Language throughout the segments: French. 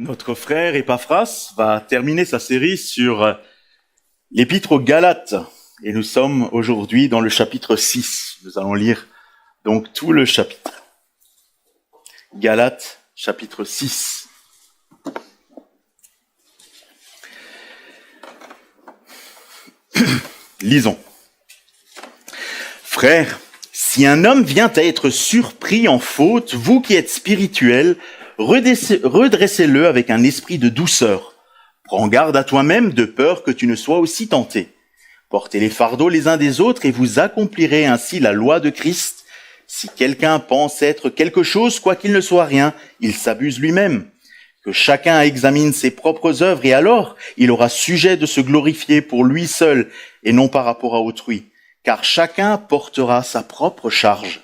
Notre frère Epaphras va terminer sa série sur l'épître aux Galates. Et nous sommes aujourd'hui dans le chapitre 6. Nous allons lire donc tout le chapitre. Galates, chapitre 6. Lisons. Frères, si un homme vient à être surpris en faute, vous qui êtes spirituels, redressez-le avec un esprit de douceur. Prends garde à toi-même de peur que tu ne sois aussi tenté. Portez les fardeaux les uns des autres et vous accomplirez ainsi la loi de Christ. Si quelqu'un pense être quelque chose, quoiqu'il ne soit rien, il s'abuse lui-même. Que chacun examine ses propres œuvres et alors il aura sujet de se glorifier pour lui seul et non par rapport à autrui, car chacun portera sa propre charge.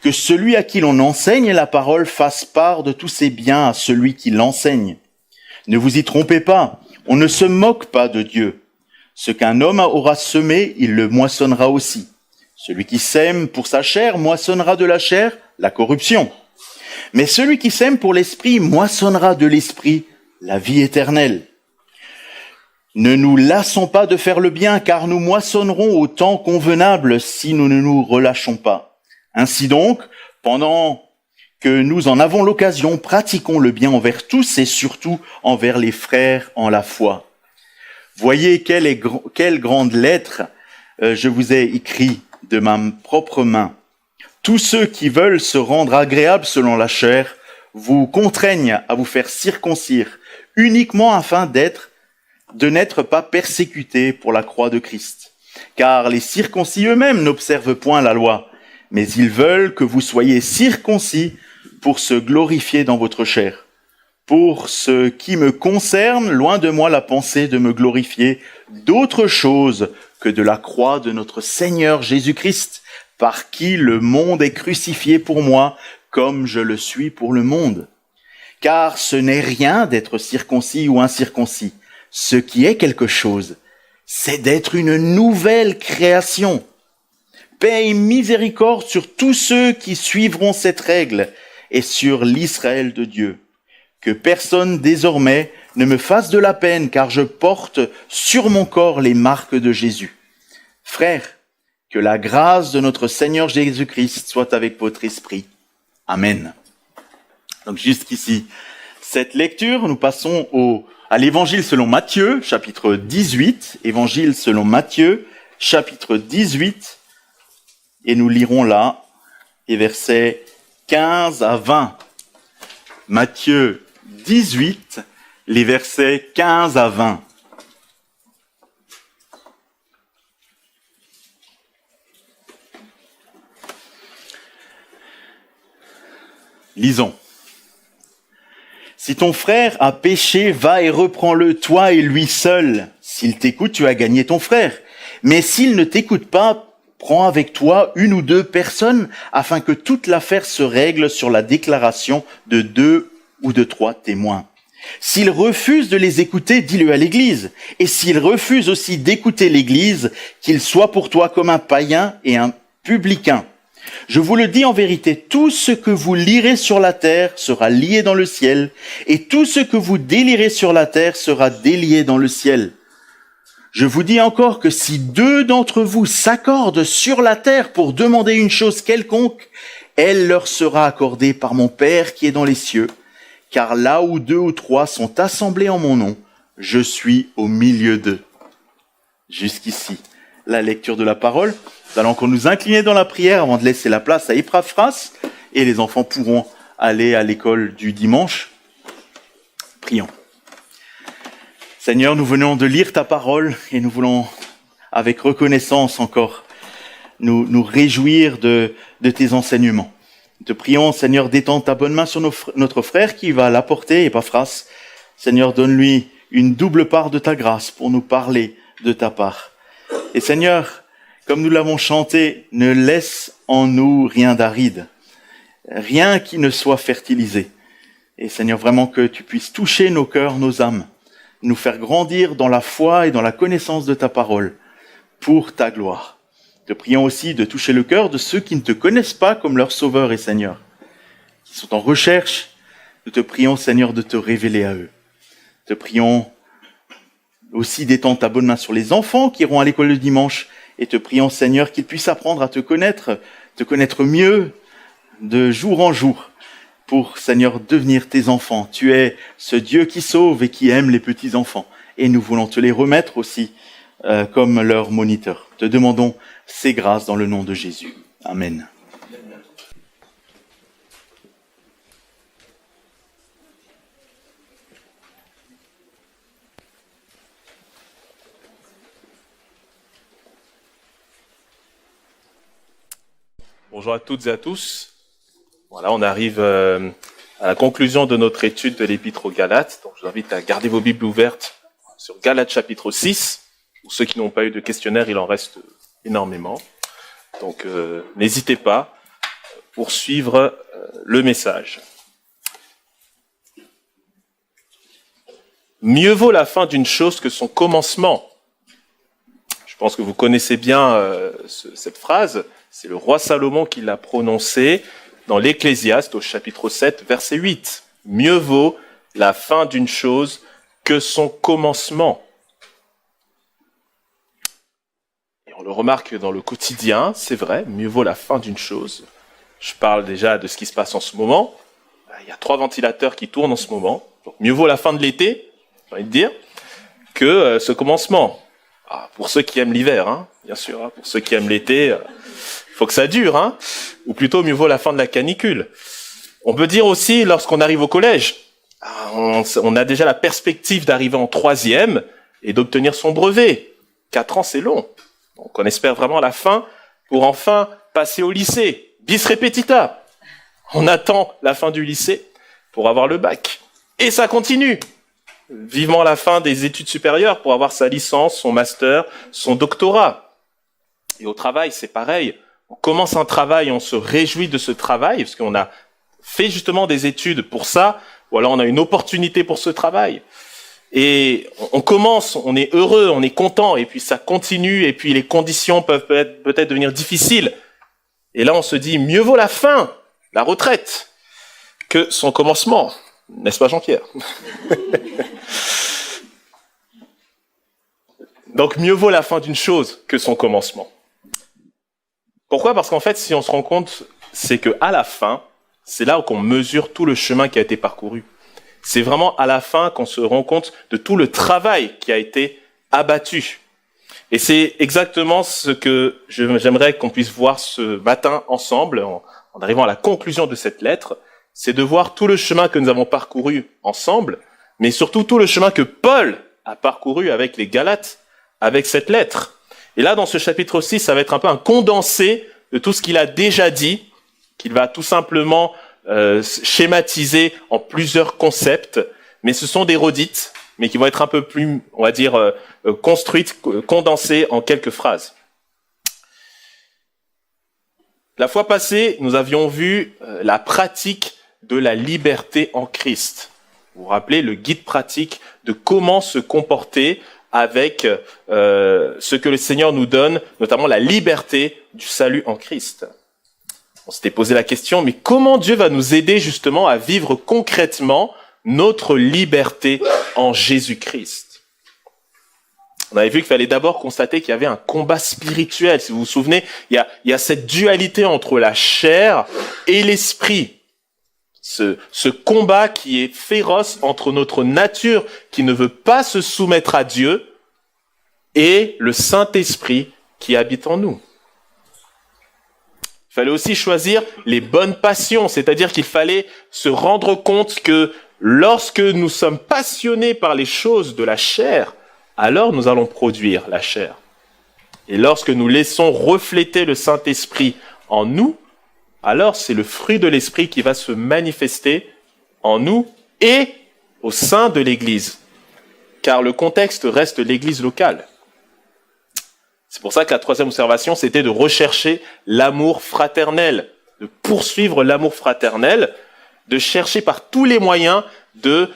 Que celui à qui l'on enseigne la parole fasse part de tous ses biens à celui qui l'enseigne. Ne vous y trompez pas, on ne se moque pas de Dieu. Ce qu'un homme aura semé, il le moissonnera aussi. Celui qui sème pour sa chair moissonnera de la chair la corruption. Mais celui qui sème pour l'esprit moissonnera de l'esprit la vie éternelle. Ne nous lassons pas de faire le bien, car nous moissonnerons au temps convenable si nous ne nous relâchons pas. Ainsi donc, pendant que nous en avons l'occasion, pratiquons le bien envers tous et surtout envers les frères en la foi. Voyez quelle grande lettre je vous ai écrit de ma propre main. Tous ceux qui veulent se rendre agréables selon la chair vous contraignent à vous faire circoncire, uniquement afin de n'être pas persécutés pour la croix de Christ. Car les circoncis eux-mêmes n'observent point la loi, mais ils veulent que vous soyez circoncis pour se glorifier dans votre chair. Pour ce qui me concerne, loin de moi la pensée de me glorifier d'autre chose que de la croix de notre Seigneur Jésus-Christ, par qui le monde est crucifié pour moi, comme je le suis pour le monde. Car ce n'est rien d'être circoncis ou incirconcis. Ce qui est quelque chose, c'est d'être une nouvelle création. Paix et miséricorde sur tous ceux qui suivront cette règle et sur l'Israël de Dieu. Que personne désormais ne me fasse de la peine, car je porte sur mon corps les marques de Jésus. Frères, que la grâce de notre Seigneur Jésus-Christ soit avec votre esprit. Amen. Donc jusqu'ici, cette lecture, nous passons à l'évangile selon Matthieu, chapitre 18. Évangile selon Matthieu, chapitre 18. Et nous lirons là les versets 15 à 20. Matthieu 18, les versets 15 à 20. Lisons. Si ton frère a péché, va et reprends-le, toi et lui seul. S'il t'écoute, tu as gagné ton frère. Mais s'il ne t'écoute pas, prends avec toi une ou deux personnes afin que toute l'affaire se règle sur la déclaration de 2 ou de 3 témoins. S'il refuse de les écouter, dis-le à l'Église. Et s'il refuse aussi d'écouter l'Église, qu'il soit pour toi comme un païen et un publicain. Je vous le dis en vérité, tout ce que vous lirez sur la terre sera lié dans le ciel, et tout ce que vous délirez sur la terre sera délié dans le ciel. Je vous dis encore que si 2 d'entre vous s'accordent sur la terre pour demander une chose quelconque, elle leur sera accordée par mon Père qui est dans les cieux. Car là où 2 ou 3 sont assemblés en mon nom, je suis au milieu d'eux. Jusqu'ici, la lecture de la parole. Nous allons encore nous incliner dans la prière avant de laisser la place à Epaphras et les enfants pourront aller à l'école du dimanche. Prions. Seigneur, nous venons de lire ta parole et nous voulons, avec reconnaissance encore, nous réjouir de tes enseignements. Nous te prions, Seigneur, d'étendre ta bonne main sur notre frère qui va l'apporter, Epaphras. Seigneur, donne-lui une double part de ta grâce pour nous parler de ta part. Et Seigneur, comme nous l'avons chanté, ne laisse en nous rien d'aride, rien qui ne soit fertilisé. Et Seigneur, vraiment que tu puisses toucher nos cœurs, nos âmes, nous faire grandir dans la foi et dans la connaissance de ta parole, pour ta gloire. Te prions aussi de toucher le cœur de ceux qui ne te connaissent pas comme leur Sauveur et Seigneur, qui sont en recherche Nous te prions, Seigneur, de te révéler à eux. Te prions aussi d'étendre ta bonne main sur les enfants qui iront à l'école le dimanche et te prions, Seigneur, qu'ils puissent apprendre à te connaître mieux de jour en jour pour, Seigneur, devenir tes enfants. Tu es ce Dieu qui sauve et qui aime les petits-enfants et nous voulons te les remettre aussi comme leur moniteur. Te demandons ces grâces dans le nom de Jésus. Amen. Bonjour à toutes et à tous. Voilà, on arrive à la conclusion de notre étude de l'Épître aux Galates. Donc, je vous invite à garder vos Bibles ouvertes sur Galates chapitre 6. Pour ceux qui n'ont pas eu de questionnaire, il en reste énormément. Donc, n'hésitez pas à poursuivre le message. Mieux vaut la fin d'une chose que son commencement. Je pense que vous connaissez bien cette phrase. C'est le roi Salomon qui l'a prononcée dans l'Ecclésiaste au chapitre 7, verset 8. Mieux vaut la fin d'une chose que son commencement. Et on le remarque dans le quotidien, c'est vrai, mieux vaut la fin d'une chose. Je parle déjà de ce qui se passe en ce moment. Il y a 3 ventilateurs qui tournent en ce moment. Donc mieux vaut la fin de l'été, j'ai envie de dire, que ce commencement. Pour ceux qui aiment l'hiver, bien sûr, pour ceux qui aiment l'été, faut que ça dure, ou plutôt mieux vaut la fin de la canicule. On peut dire aussi, lorsqu'on arrive au collège, on a déjà la perspective d'arriver en 3e et d'obtenir son brevet. 4 ans, c'est long. Donc on espère vraiment la fin pour enfin passer au lycée. Bis repetita. On attend la fin du lycée pour avoir le bac. Et ça continue. Vivement la fin des études supérieures pour avoir sa licence, son master, son doctorat. Et au travail, c'est pareil. On commence un travail, on se réjouit de ce travail, parce qu'on a fait justement des études pour ça, ou alors on a une opportunité pour ce travail. Et on commence, on est heureux, on est content, et puis ça continue, et puis les conditions peuvent peut-être devenir difficiles. Et là, on se dit, mieux vaut la fin, la retraite, que son commencement. N'est-ce pas, Jean-Pierre? Donc, mieux vaut la fin d'une chose que son commencement. Pourquoi ? Parce qu'en fait, si on se rend compte, c'est qu'à la fin, c'est là qu'on mesure tout le chemin qui a été parcouru. C'est vraiment à la fin qu'on se rend compte de tout le travail qui a été abattu. Et c'est exactement ce que j'aimerais qu'on puisse voir ce matin ensemble, en arrivant à la conclusion de cette lettre, c'est de voir tout le chemin que nous avons parcouru ensemble, mais surtout tout le chemin que Paul a parcouru avec les Galates, avec cette lettre. Et là, dans ce chapitre 6, ça va être un peu un condensé de tout ce qu'il a déjà dit, qu'il va tout simplement schématiser en plusieurs concepts, mais ce sont des redites, mais qui vont être un peu plus, on va dire, construites, condensées en quelques phrases. La fois passée, nous avions vu la pratique de la liberté en Christ. Vous vous rappelez le guide pratique de comment se comporter avec ce que le Seigneur nous donne, notamment la liberté du salut en Christ. On s'était posé la question, mais comment Dieu va nous aider justement à vivre concrètement notre liberté en Jésus-Christ ? On avait vu qu'il fallait d'abord constater qu'il y avait un combat spirituel. Si vous vous souvenez, il y a cette dualité entre la chair et l'esprit. Ce combat qui est féroce entre notre nature qui ne veut pas se soumettre à Dieu et le Saint-Esprit qui habite en nous. Il fallait aussi choisir les bonnes passions, c'est-à-dire qu'il fallait se rendre compte que lorsque nous sommes passionnés par les choses de la chair, alors nous allons produire la chair. Et lorsque nous laissons refléter le Saint-Esprit en nous, alors c'est le fruit de l'Esprit qui va se manifester en nous et au sein de l'Église. Car le contexte reste l'Église locale. C'est pour ça que la troisième observation, c'était de rechercher l'amour fraternel, de poursuivre l'amour fraternel, de chercher par tous les moyens de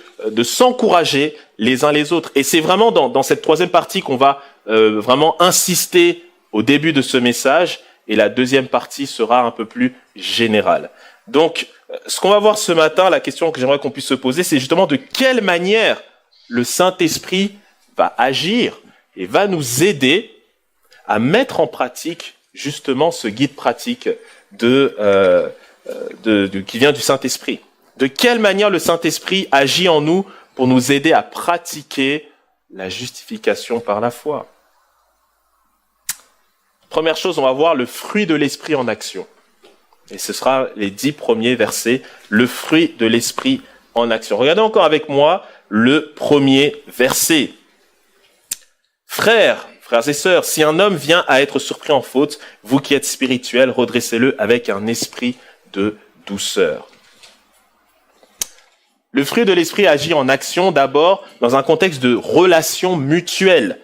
s'encourager les uns les autres. Et c'est vraiment dans cette troisième partie qu'on va vraiment insister au début de ce message, et la deuxième partie sera un peu plus générale. Donc, ce qu'on va voir ce matin, la question que j'aimerais qu'on puisse se poser, c'est justement de quelle manière le Saint-Esprit va agir et va nous aider à mettre en pratique justement ce guide pratique qui vient du Saint-Esprit. De quelle manière le Saint-Esprit agit en nous pour nous aider à pratiquer la justification par la foi. Première chose, on va voir le fruit de l'Esprit en action. Et ce sera les 10 premiers versets, le fruit de l'Esprit en action. Regardez encore avec moi le premier verset. Frères et sœurs, si un homme vient à être surpris en faute, vous qui êtes spirituels, redressez-le avec un esprit de douceur. Le fruit de l'esprit agit en action d'abord dans un contexte de relation mutuelle.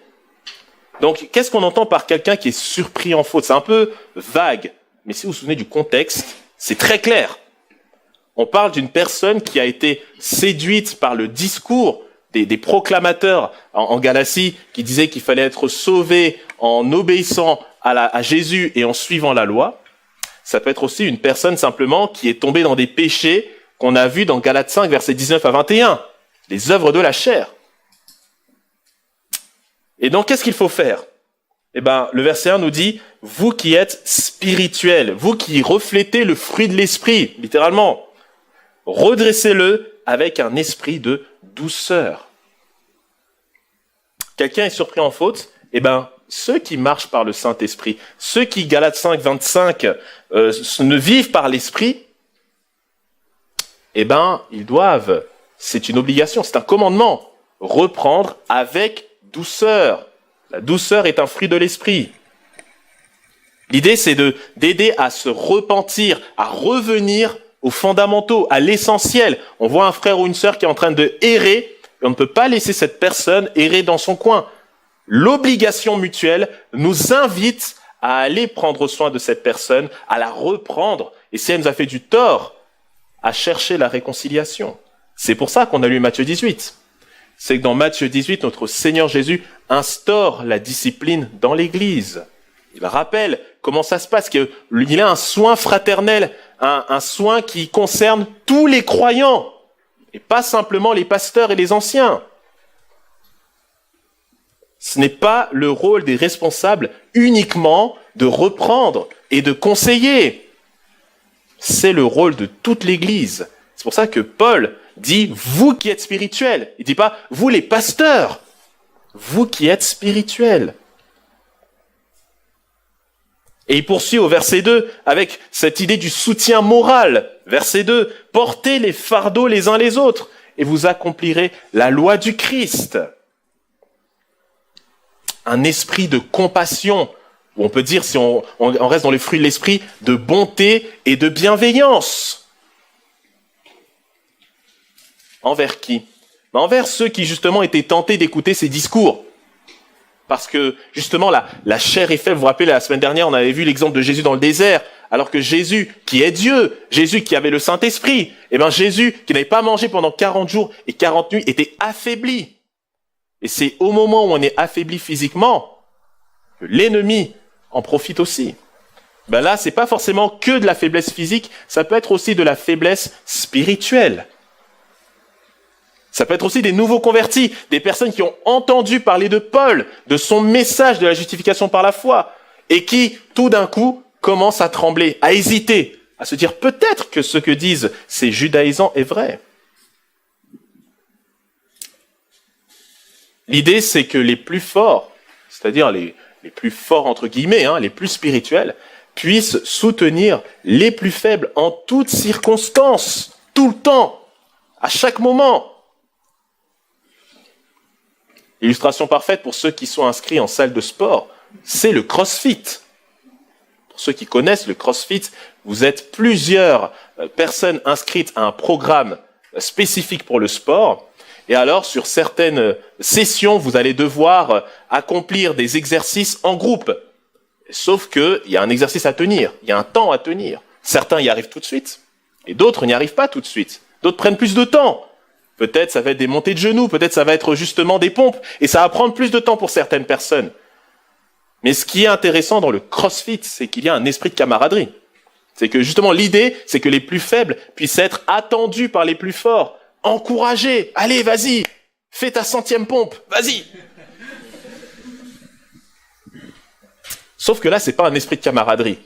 Donc, qu'est-ce qu'on entend par quelqu'un qui est surpris en faute? C'est un peu vague, mais si vous vous souvenez du contexte, c'est très clair. On parle d'une personne qui a été séduite par le discours des proclamateurs en Galatie qui disaient qu'il fallait être sauvé en obéissant à Jésus et en suivant la loi. Ça peut être aussi une personne simplement qui est tombée dans des péchés qu'on a vus dans Galates 5, versets 19 à 21, les œuvres de la chair. Et donc, qu'est-ce qu'il faut faire? Le verset 1 nous dit, vous qui êtes spirituels, vous qui reflétez le fruit de l'esprit, littéralement, redressez-le avec un esprit de douceur. Quelqu'un est surpris en faute, ceux qui marchent par le Saint-Esprit, ceux qui, Galates 5, 25, ne vivent par l'Esprit, ils doivent, c'est une obligation, c'est un commandement, reprendre avec douceur. La douceur est un fruit de l'Esprit. L'idée, c'est d'aider à se repentir, à revenir aux fondamentaux, à l'essentiel. On voit un frère ou une sœur qui est en train de errer, et on ne peut pas laisser cette personne errer dans son coin. L'obligation mutuelle nous invite à aller prendre soin de cette personne, à la reprendre, et si elle nous a fait du tort, à chercher la réconciliation. C'est pour ça qu'on a lu Matthieu 18. C'est que dans Matthieu 18, notre Seigneur Jésus instaure la discipline dans l'Église. Il rappelle comment ça se passe, qu'il a un soin fraternel, un soin qui concerne tous les croyants, et pas simplement les pasteurs et les anciens. Ce n'est pas le rôle des responsables uniquement de reprendre et de conseiller. C'est le rôle de toute l'Église. C'est pour ça que Paul dit « vous qui êtes spirituels ». Il ne dit pas « vous les pasteurs », vous qui êtes spirituels. Et il poursuit au verset 2 avec cette idée du soutien moral. Verset 2, « portez les fardeaux les uns les autres et vous accomplirez la loi du Christ ». Un esprit de compassion, ou on peut dire, si on reste dans les fruits de l'esprit, de bonté et de bienveillance. Envers qui? Envers ceux qui justement étaient tentés d'écouter ces discours. Parce que justement la chair est faible. Vous vous rappelez, la semaine dernière, on avait vu l'exemple de Jésus dans le désert, alors que Jésus, qui est Dieu, Jésus qui avait le Saint-Esprit, Jésus qui n'avait pas mangé pendant 40 jours et 40 nuits, était affaibli. Et c'est au moment où on est affaibli physiquement que l'ennemi en profite aussi. Là, c'est pas forcément que de la faiblesse physique, ça peut être aussi de la faiblesse spirituelle. Ça peut être aussi des nouveaux convertis, des personnes qui ont entendu parler de Paul, de son message de la justification par la foi, et qui, tout d'un coup, commencent à trembler, à hésiter, à se dire peut-être que ce que disent ces judaïsants est vrai. L'idée, c'est que les plus forts, c'est-à-dire les plus forts entre guillemets, les plus spirituels, puissent soutenir les plus faibles en toutes circonstances, tout le temps, à chaque moment. L'illustration parfaite pour ceux qui sont inscrits en salle de sport, c'est le CrossFit. Pour ceux qui connaissent le CrossFit, vous êtes plusieurs personnes inscrites à un programme spécifique pour le sport. Et alors, sur certaines sessions, vous allez devoir accomplir des exercices en groupe. Sauf qu'il y a un exercice à tenir, il y a un temps à tenir. Certains y arrivent tout de suite, et d'autres n'y arrivent pas tout de suite. D'autres prennent plus de temps. Peut-être ça va être des montées de genoux, peut-être ça va être justement des pompes, et ça va prendre plus de temps pour certaines personnes. Mais ce qui est intéressant dans le CrossFit, c'est qu'il y a un esprit de camaraderie. C'est que justement l'idée, c'est que les plus faibles puissent être attendus par les plus forts, encouragés. Allez, vas-y, fais ta 100e pompe, vas-y. Sauf que là, c'est pas un esprit de camaraderie.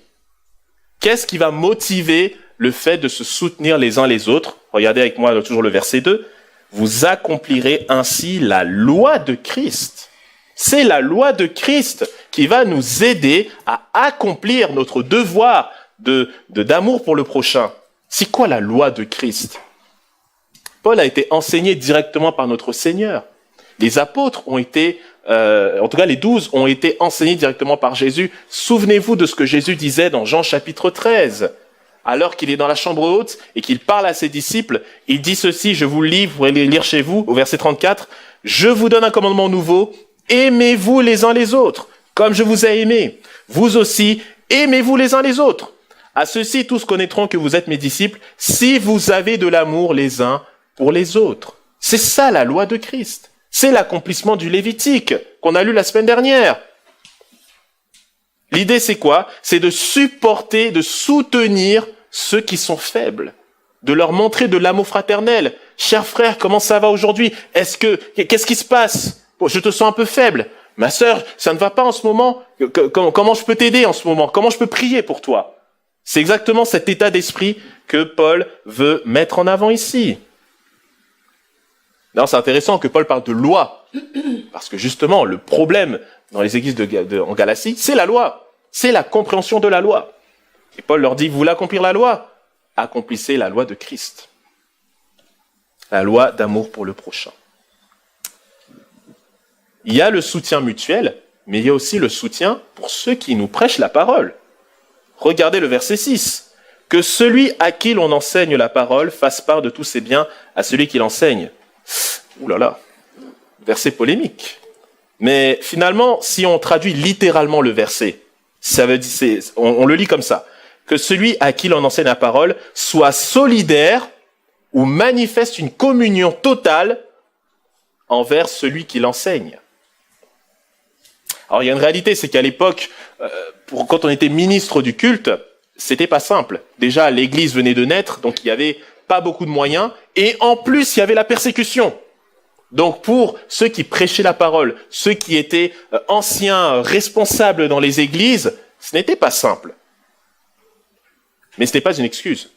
Qu'est-ce qui va motiver le fait de se soutenir les uns les autres? Regardez avec moi toujours le verset 2. Vous accomplirez ainsi la loi de Christ. C'est la loi de Christ qui va nous aider à accomplir notre devoir d'amour pour le prochain. C'est quoi la loi de Christ? Paul a été enseigné directement par notre Seigneur. Les apôtres ont été, en tout cas les 12 ont été enseignés directement par Jésus. Souvenez-vous de ce que Jésus disait dans Jean chapitre 13. Alors qu'il est dans la chambre haute et qu'il parle à ses disciples, il dit ceci, je vous le lis, vous pourrez le lire chez vous, au verset 34. « Je vous donne un commandement nouveau, aimez-vous les uns les autres, comme je vous ai aimé. Vous aussi, aimez-vous les uns les autres. À ceux-ci, tous connaîtront que vous êtes mes disciples, si vous avez de l'amour les uns pour les autres. » C'est ça la loi de Christ. C'est l'accomplissement du Lévitique qu'on a lu la semaine dernière. L'idée, c'est quoi? C'est de supporter, de soutenir ceux qui sont faibles, de leur montrer de l'amour fraternel. Cher frère, comment ça va aujourd'hui? Qu'est-ce qui se passe? Je te sens un peu faible. Ma sœur, ça ne va pas en ce moment. Comment je peux t'aider en ce moment? Comment je peux prier pour toi? C'est exactement cet état d'esprit que Paul veut mettre en avant ici. Non, c'est intéressant que Paul parle de loi, parce que justement, le problème dans les églises en Galatie, c'est la loi, c'est la compréhension de la loi. Et Paul leur dit, vous voulez accomplir la loi? Accomplissez la loi de Christ, la loi d'amour pour le prochain. Il y a le soutien mutuel, mais il y a aussi le soutien pour ceux qui nous prêchent la parole. Regardez le verset 6. Que celui à qui l'on enseigne la parole fasse part de tous ses biens à celui qui l'enseigne. Ouh là là, verset polémique. Mais finalement, si on traduit littéralement le verset, ça veut dire, on le lit comme ça. Que celui à qui l'on enseigne la parole soit solidaire ou manifeste une communion totale envers celui qui l'enseigne. Alors il y a une réalité, c'est qu'à l'époque, quand on était ministre du culte, c'était pas simple. Déjà, l'église venait de naître, donc il y avait pas beaucoup de moyens, et en plus, il y avait la persécution. Donc pour ceux qui prêchaient la parole, ceux qui étaient anciens responsables dans les églises, ce n'était pas simple. Mais ce n'est pas une excuse.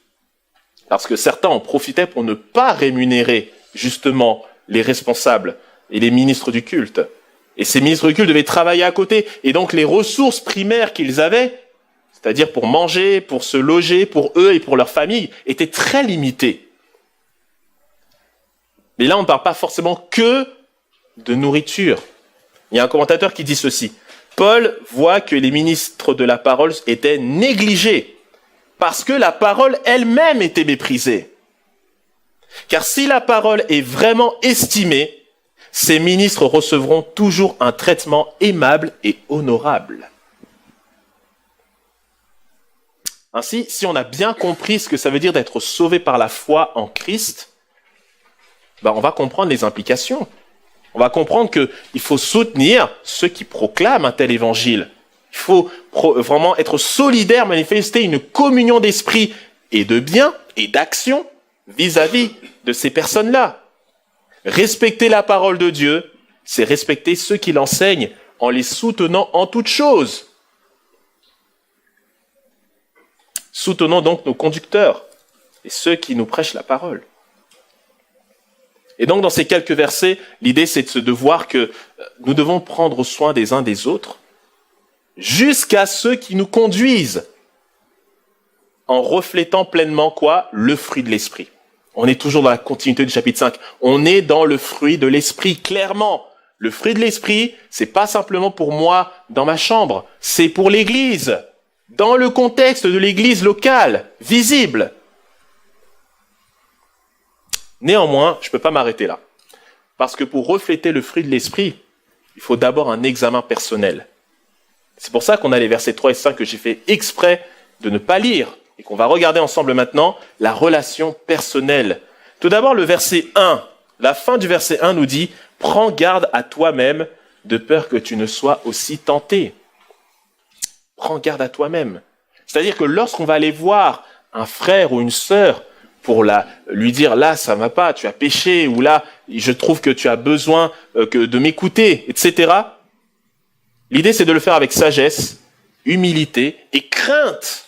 Parce que certains en profitaient pour ne pas rémunérer justement les responsables et les ministres du culte. Et ces ministres du culte devaient travailler à côté. Et donc les ressources primaires qu'ils avaient, c'est-à-dire pour manger, pour se loger, pour eux et pour leur famille, étaient très limitées. Mais là, on ne parle pas forcément que de nourriture. Il y a un commentateur qui dit ceci. Paul voit que les ministres de la parole étaient négligés parce que la parole elle-même était méprisée. Car si la parole est vraiment estimée, ces ministres recevront toujours un traitement aimable et honorable. Ainsi, si on a bien compris ce que ça veut dire d'être sauvé par la foi en Christ, on va comprendre les implications. On va comprendre qu'il faut soutenir ceux qui proclament un tel évangile. Il faut vraiment être solidaire, manifester une communion d'esprit et de biens et d'action vis-à-vis de ces personnes-là. Respecter la parole de Dieu, c'est respecter ceux qui l'enseignent en les soutenant en toutes choses. Soutenons donc nos conducteurs et ceux qui nous prêchent la parole. Et donc, dans ces quelques versets, l'idée, c'est de voir que nous devons prendre soin des uns des autres jusqu'à ceux qui nous conduisent en reflétant pleinement quoi? Le fruit de l'esprit. On est toujours dans la continuité du chapitre 5. On est dans le fruit de l'esprit, clairement. Le fruit de l'esprit, c'est pas simplement pour moi dans ma chambre, c'est pour l'église, dans le contexte de l'église locale, visible. Néanmoins, je ne peux pas m'arrêter là. Parce que pour refléter le fruit de l'esprit, il faut d'abord un examen personnel. C'est pour ça qu'on a les versets 3 et 5 que j'ai fait exprès de ne pas lire et qu'on va regarder ensemble maintenant, la relation personnelle. Tout d'abord, le verset 1. La fin du verset 1 nous dit « Prends garde à toi-même de peur que tu ne sois aussi tenté. » Prends garde à toi-même. C'est-à-dire que lorsqu'on va aller voir un frère ou une sœur pour lui dire là ça va pas, tu as péché, ou là je trouve que tu as besoin de m'écouter, etc. L'idée c'est de le faire avec sagesse, humilité et crainte,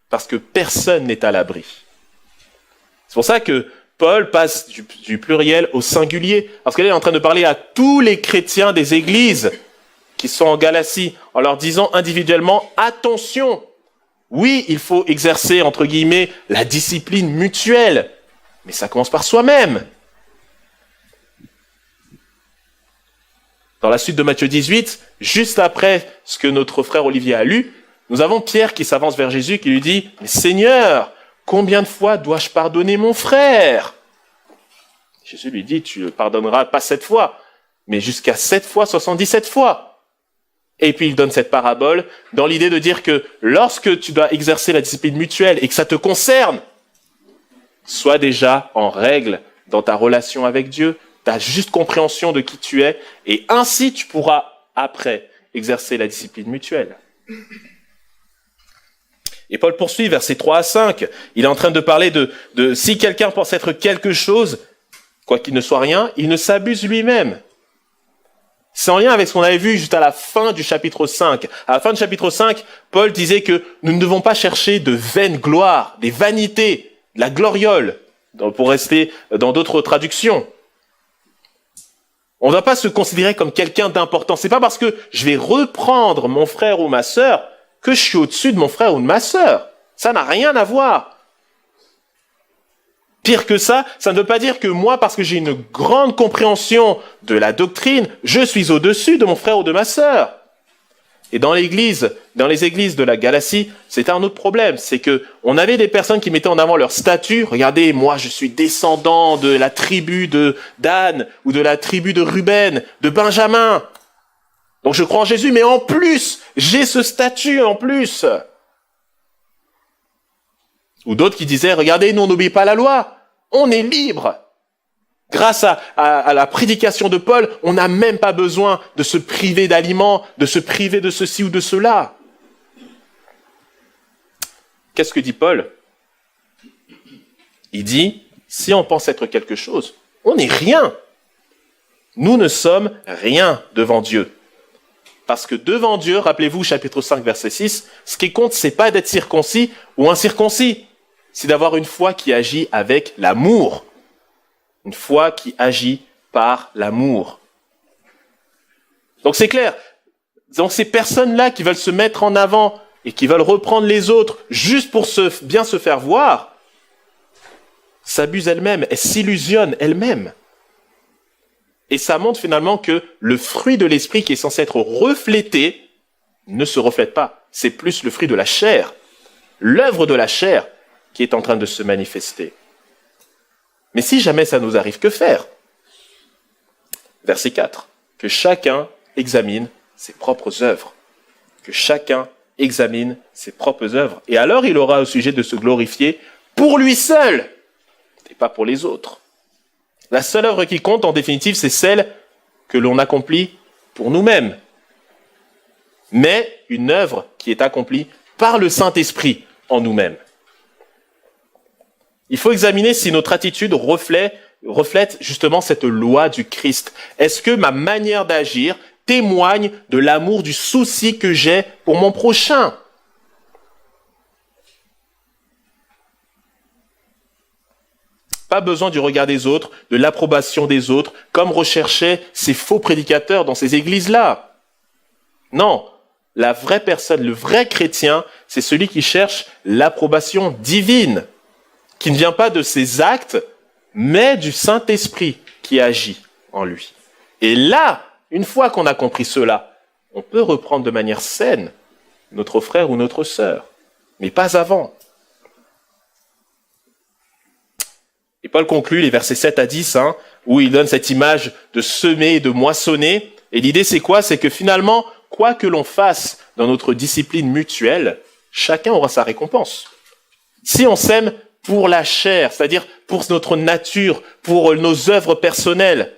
parce que personne n'est à l'abri. C'est pour ça que Paul passe du pluriel au singulier, parce qu'il est en train de parler à tous les chrétiens des églises qui sont en Galatie, en leur disant individuellement, attention, oui, il faut exercer, entre guillemets, la discipline mutuelle, mais ça commence par soi-même. Dans la suite de Matthieu 18, juste après ce que notre frère Olivier a lu, nous avons Pierre qui s'avance vers Jésus, qui lui dit, « Seigneur, combien de fois dois-je pardonner mon frère ?» Jésus lui dit, « Tu ne pardonneras pas 7 fois, mais jusqu'à 7 fois, 77 fois. » Et puis il donne cette parabole dans l'idée de dire que lorsque tu dois exercer la discipline mutuelle et que ça te concerne, sois déjà en règle dans ta relation avec Dieu, ta juste compréhension de qui tu es, et ainsi tu pourras après exercer la discipline mutuelle. Et Paul poursuit, versets 3 à 5. Il est en train de parler de si quelqu'un pense être quelque chose, quoi qu'il ne soit rien, il ne s'abuse lui-même. C'est en lien avec ce qu'on avait vu juste à la fin du chapitre 5. À la fin du chapitre 5, Paul disait que nous ne devons pas chercher de vaines gloires, des vanités, de la gloriole, pour rester dans d'autres traductions. On ne doit pas se considérer comme quelqu'un d'important. C'est pas parce que je vais reprendre mon frère ou ma sœur que je suis au-dessus de mon frère ou de ma sœur. Ça n'a rien à voir. Pire que ça, ça ne veut pas dire que moi, parce que j'ai une grande compréhension de la doctrine, je suis au-dessus de mon frère ou de ma sœur. Et dans les églises de la Galatie, c'était un autre problème. C'est que on avait des personnes qui mettaient en avant leur statut. Regardez, moi, je suis descendant de la tribu de Dan, ou de la tribu de Ruben, de Benjamin. Donc je crois en Jésus, mais en plus, j'ai ce statut en plus. Ou d'autres qui disaient, regardez, nous on n'obéit pas à la loi, on est libre. Grâce à la prédication de Paul, on n'a même pas besoin de se priver d'aliments, de se priver de ceci ou de cela. Qu'est-ce que dit Paul ? Il dit, si on pense être quelque chose, on n'est rien. Nous ne sommes rien devant Dieu. Parce que devant Dieu, rappelez-vous, chapitre 5, verset 6, ce qui compte, c'est pas d'être circoncis ou incirconcis. C'est d'avoir une foi qui agit avec l'amour. Une foi qui agit par l'amour. Donc c'est clair. Donc ces personnes-là qui veulent se mettre en avant et qui veulent reprendre les autres juste pour bien se faire voir, s'abusent elles-mêmes, elles s'illusionnent elles-mêmes. Et ça montre finalement que le fruit de l'esprit qui est censé être reflété ne se reflète pas. C'est plus le fruit de la chair, l'œuvre de la chair qui est en train de se manifester. Mais si jamais ça nous arrive, que faire ? Verset 4. Que chacun examine ses propres œuvres. Que chacun examine ses propres œuvres. Et alors il aura au sujet de se glorifier pour lui seul et pas pour les autres. La seule œuvre qui compte, en définitive, c'est celle que l'on accomplit pour nous-mêmes. Mais une œuvre qui est accomplie par le Saint-Esprit en nous-mêmes. Il faut examiner si notre attitude reflète justement cette loi du Christ. Est-ce que ma manière d'agir témoigne de l'amour, du souci que j'ai pour mon prochain ? Pas besoin du regard des autres, de l'approbation des autres, comme recherchaient ces faux prédicateurs dans ces églises-là. Non, la vraie personne, le vrai chrétien, c'est celui qui cherche l'approbation divine, qui ne vient pas de ses actes, mais du Saint-Esprit qui agit en lui. Et là, une fois qu'on a compris cela, on peut reprendre de manière saine notre frère ou notre sœur, mais pas avant. Et Paul conclut les versets 7 à 10, où il donne cette image de semer et de moissonner. Et l'idée, c'est quoi ? C'est que finalement, quoi que l'on fasse dans notre discipline mutuelle, chacun aura sa récompense. Si on sème pour la chair, c'est-à-dire pour notre nature, pour nos œuvres personnelles,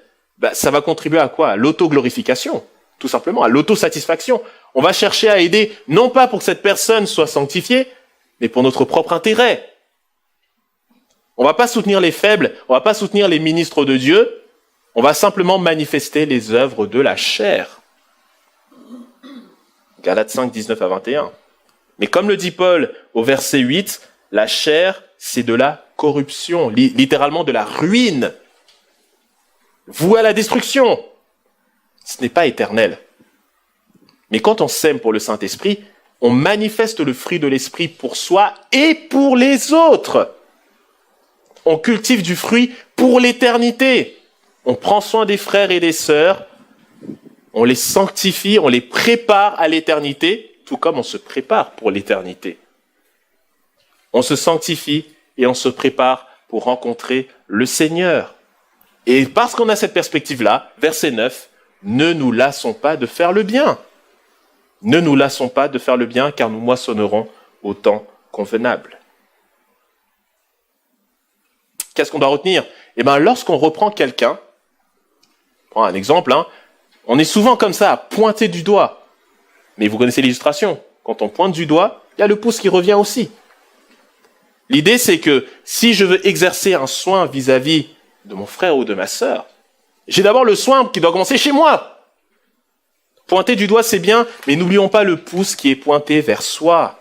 ça va contribuer à quoi ? À l'autoglorification, tout simplement, à l'autosatisfaction. On va chercher à aider, non pas pour que cette personne soit sanctifiée, mais pour notre propre intérêt. On va pas soutenir les faibles, on va pas soutenir les ministres de Dieu, on va simplement manifester les œuvres de la chair. Galates 5, 19 à 21. Mais comme le dit Paul au verset 8, la chair, c'est de la corruption, littéralement de la ruine, vouée à la destruction. Ce n'est pas éternel. Mais quand on sème pour le Saint-Esprit, on manifeste le fruit de l'Esprit pour soi et pour les autres. On cultive du fruit pour l'éternité. On prend soin des frères et des sœurs, on les sanctifie, on les prépare à l'éternité, tout comme on se prépare pour l'éternité. On se sanctifie et on se prépare pour rencontrer le Seigneur. Et parce qu'on a cette perspective-là, verset 9, ne nous lassons pas de faire le bien. Ne nous lassons pas de faire le bien, car nous moissonnerons au temps convenable. Qu'est-ce qu'on doit retenir? Eh bien, lorsqu'on reprend quelqu'un, prends un exemple, on est souvent comme ça, à pointer du doigt. Mais vous connaissez l'illustration. Quand on pointe du doigt, il y a le pouce qui revient aussi. L'idée, c'est que si je veux exercer un soin vis-à-vis de mon frère ou de ma sœur, j'ai d'abord le soin qui doit commencer chez moi. Pointer du doigt, c'est bien, mais n'oublions pas le pouce qui est pointé vers soi.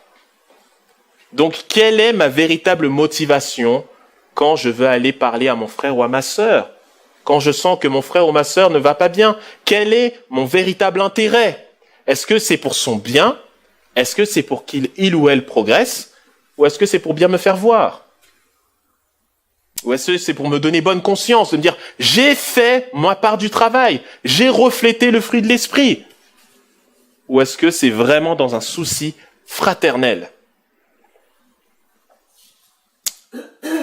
Donc, quelle est ma véritable motivation quand je veux aller parler à mon frère ou à ma sœur? Quand je sens que mon frère ou ma sœur ne va pas bien, quel est mon véritable intérêt? Est-ce que c'est pour son bien? Est-ce que c'est pour qu'il ou elle progresse? Ou est-ce que c'est pour bien me faire voir? Ou est-ce que c'est pour me donner bonne conscience, de me dire, j'ai fait ma part du travail, j'ai reflété le fruit de l'esprit? Ou est-ce que c'est vraiment dans un souci fraternel?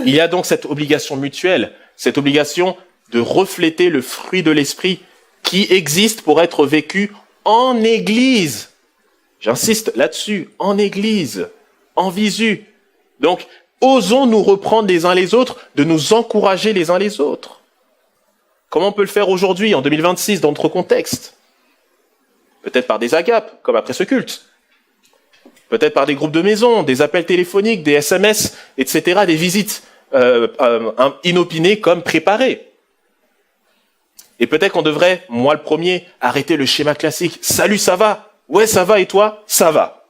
Il y a donc cette obligation mutuelle, cette obligation de refléter le fruit de l'esprit qui existe pour être vécu en Église. J'insiste là-dessus, en Église, en visu. Donc, osons nous reprendre les uns les autres, de nous encourager les uns les autres. Comment on peut le faire aujourd'hui, en 2026, dans notre contexte? Peut-être par des agapes, comme après ce culte. Peut-être par des groupes de maison, des appels téléphoniques, des SMS, etc., des visites inopinées comme préparées. Et peut-être qu'on devrait, moi le premier, arrêter le schéma classique. Salut, ça va? Ouais, ça va, et toi? Ça va.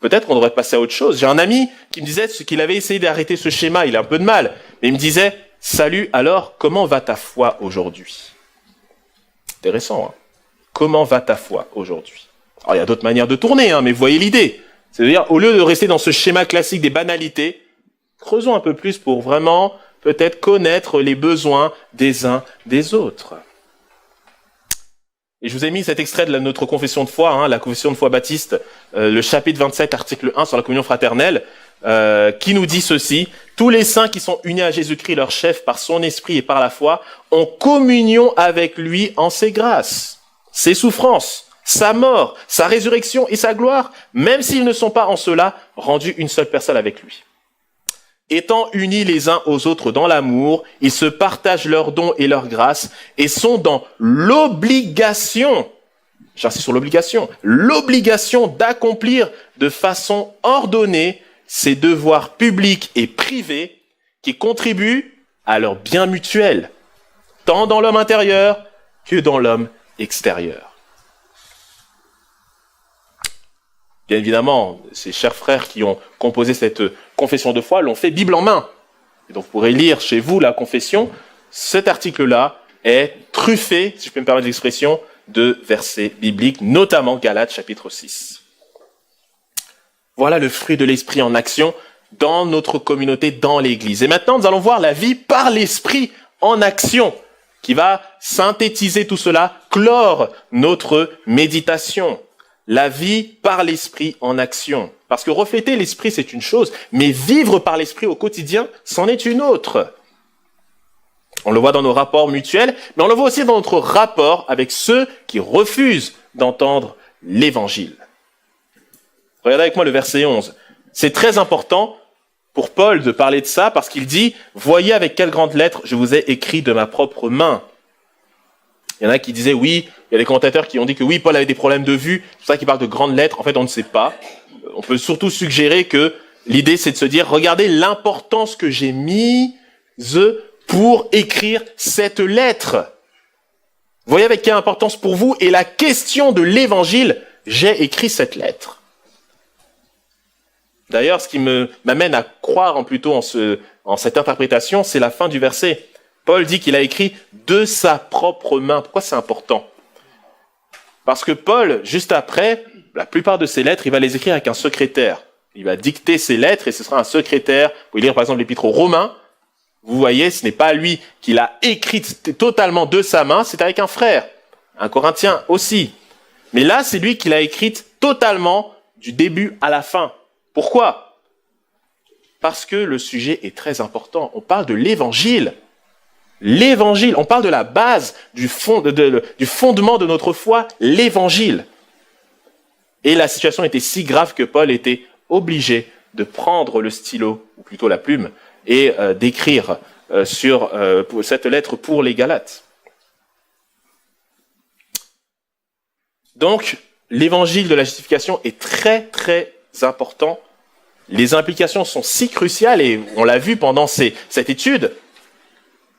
Peut-être qu'on devrait passer à autre chose. J'ai un ami qui me disait qu'il avait essayé d'arrêter ce schéma, il a un peu de mal, mais il me disait, salut, alors, comment va ta foi aujourd'hui? Intéressant, hein? Comment va ta foi aujourd'hui? Alors, il y a d'autres manières de tourner, mais vous voyez l'idée. C'est-à-dire, au lieu de rester dans ce schéma classique des banalités, creusons un peu plus pour vraiment, peut-être, connaître les besoins des uns des autres. Et je vous ai mis cet extrait de notre confession de foi, la confession de foi baptiste, le chapitre 27, article 1 sur la communion fraternelle, qui nous dit ceci: tous les saints qui sont unis à Jésus-Christ, leur chef, par son esprit et par la foi, ont communion avec lui en ses grâces, ses souffrances, sa mort, sa résurrection et sa gloire, même s'ils ne sont pas en cela rendus une seule personne avec lui. Étant unis les uns aux autres dans l'amour, ils se partagent leurs dons et leurs grâces et sont dans l'obligation, j'insiste sur l'obligation d'accomplir de façon ordonnée ces devoirs publics et privés qui contribuent à leur bien mutuel, tant dans l'homme intérieur que dans l'homme extérieur. Bien évidemment, ces chers frères qui ont composé cette confession de foi l'ont fait Bible en main. Et donc vous pourrez lire chez vous la confession. Cet article-là est truffé, si je peux me permettre l'expression, de versets bibliques, notamment Galates chapitre 6. Voilà le fruit de l'esprit en action dans notre communauté, dans l'Église. Et maintenant, nous allons voir la vie par l'esprit en action, qui va synthétiser tout cela, clore notre méditation. La vie par l'esprit en action. Parce que refléter l'esprit, c'est une chose, mais vivre par l'esprit au quotidien, c'en est une autre. On le voit dans nos rapports mutuels, mais on le voit aussi dans notre rapport avec ceux qui refusent d'entendre l'évangile. Regardez avec moi le verset 11. C'est très important pour Paul de parler de ça parce qu'il dit « Voyez avec quelle grande lettre je vous ai écrit de ma propre main ». Il y en a qui disaient oui, il y a des commentateurs qui ont dit que oui, Paul avait des problèmes de vue, c'est pour ça qu'il parle de grandes lettres. En fait, on ne sait pas. On peut surtout suggérer que l'idée, c'est de se dire, regardez l'importance que j'ai mise pour écrire cette lettre. Vous voyez avec quelle importance pour vous est la question de l'évangile, j'ai écrit cette lettre. D'ailleurs, ce qui m'amène à croire plutôt en cette interprétation, c'est la fin du verset. Paul dit qu'il a écrit de sa propre main. Pourquoi c'est important ? Parce que Paul, juste après, la plupart de ses lettres, il va les écrire avec un secrétaire. Il va dicter ses lettres et ce sera un secrétaire. Vous pouvez lire par exemple l'épître aux Romains. Vous voyez, ce n'est pas lui qui l'a écrit totalement de sa main, c'est avec un frère, un Corinthien aussi. Mais là, c'est lui qui l'a écrite totalement du début à la fin. Pourquoi ? Parce que le sujet est très important. On parle de l'évangile. L'évangile, on parle de la base, du fondement de notre foi, l'évangile. Et la situation était si grave que Paul était obligé de prendre le stylo, ou plutôt la plume, et d'écrire sur cette lettre pour les Galates. Donc, l'évangile de la justification est très, très important. Les implications sont si cruciales, et on l'a vu pendant cette étude,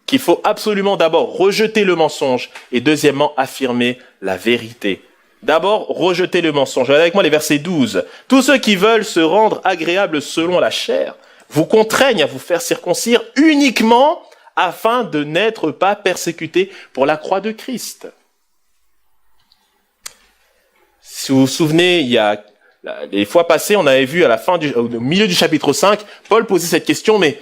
qu'il faut absolument d'abord rejeter le mensonge et deuxièmement affirmer la vérité. D'abord, rejeter le mensonge. Regardez avec moi les versets 12. « Tous ceux qui veulent se rendre agréables selon la chair vous contraignent à vous faire circoncire uniquement afin de n'être pas persécutés pour la croix de Christ. » Si vous vous souvenez, les fois passées, on avait vu au milieu du chapitre 5, Paul posait cette question, mais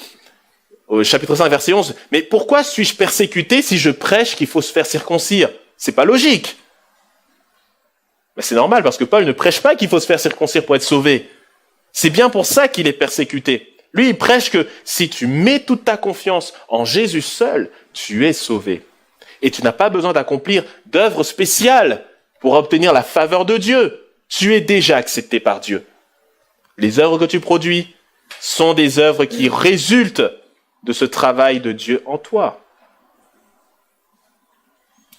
au chapitre 5, verset 11, « Mais pourquoi suis-je persécuté si je prêche qu'il faut se faire circoncire ? C'est pas logique. » Mais c'est normal, parce que Paul ne prêche pas qu'il faut se faire circoncire pour être sauvé. C'est bien pour ça qu'il est persécuté. Lui, il prêche que si tu mets toute ta confiance en Jésus seul, tu es sauvé. Et tu n'as pas besoin d'accomplir d'œuvres spéciales pour obtenir la faveur de Dieu. Tu es déjà accepté par Dieu. Les œuvres que tu produis sont des œuvres qui résultent de ce travail de Dieu en toi.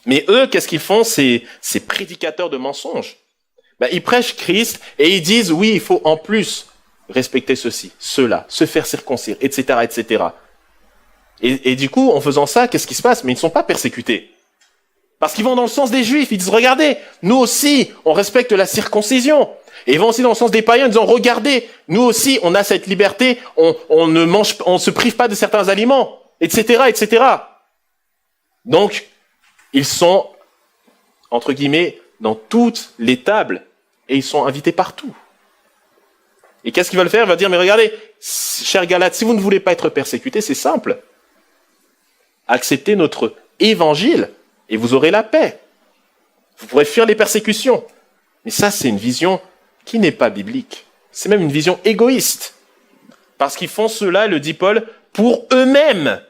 Mais eux, qu'est-ce qu'ils font, ces prédicateurs de mensonges ? Ils prêchent Christ et ils disent, oui, il faut en plus respecter ceci, cela, se faire circoncire, etc., etc. Et du coup, en faisant ça, qu'est-ce qui se passe ? Mais ils ne sont pas persécutés. Parce qu'ils vont dans le sens des Juifs. Ils disent, regardez, nous aussi, on respecte la circoncision. Et ils vont aussi dans le sens des païens en disant, regardez, nous aussi, on a cette liberté, on se prive pas de certains aliments, etc., etc. Donc, ils sont, entre guillemets, dans toutes les tables et ils sont invités partout. Et qu'est-ce qu'ils veulent faire ? Ils veulent dire, mais regardez, chers Galates, si vous ne voulez pas être persécutés, c'est simple. Acceptez notre évangile et vous aurez la paix. Vous pourrez fuir les persécutions. Mais ça, c'est une vision qui n'est pas biblique. C'est même une vision égoïste. Parce qu'ils font cela, le dit Paul, pour eux-mêmes.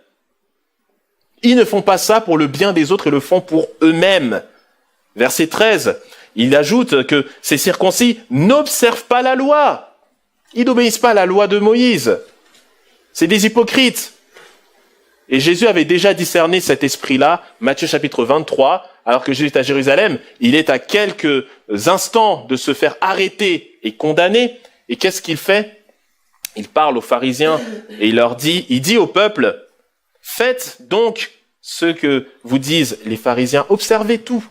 Ils ne font pas ça pour le bien des autres, ils le font pour eux-mêmes. Verset 13, il ajoute que ces circoncis n'observent pas la loi. Ils n'obéissent pas à la loi de Moïse. C'est des hypocrites. Et Jésus avait déjà discerné cet esprit-là, Matthieu chapitre 23, alors que Jésus est à Jérusalem, il est à quelques instants de se faire arrêter et condamner. Et qu'est-ce qu'il fait ? Il parle aux pharisiens et il dit au peuple, faites donc ce que vous disent les pharisiens, observez tout,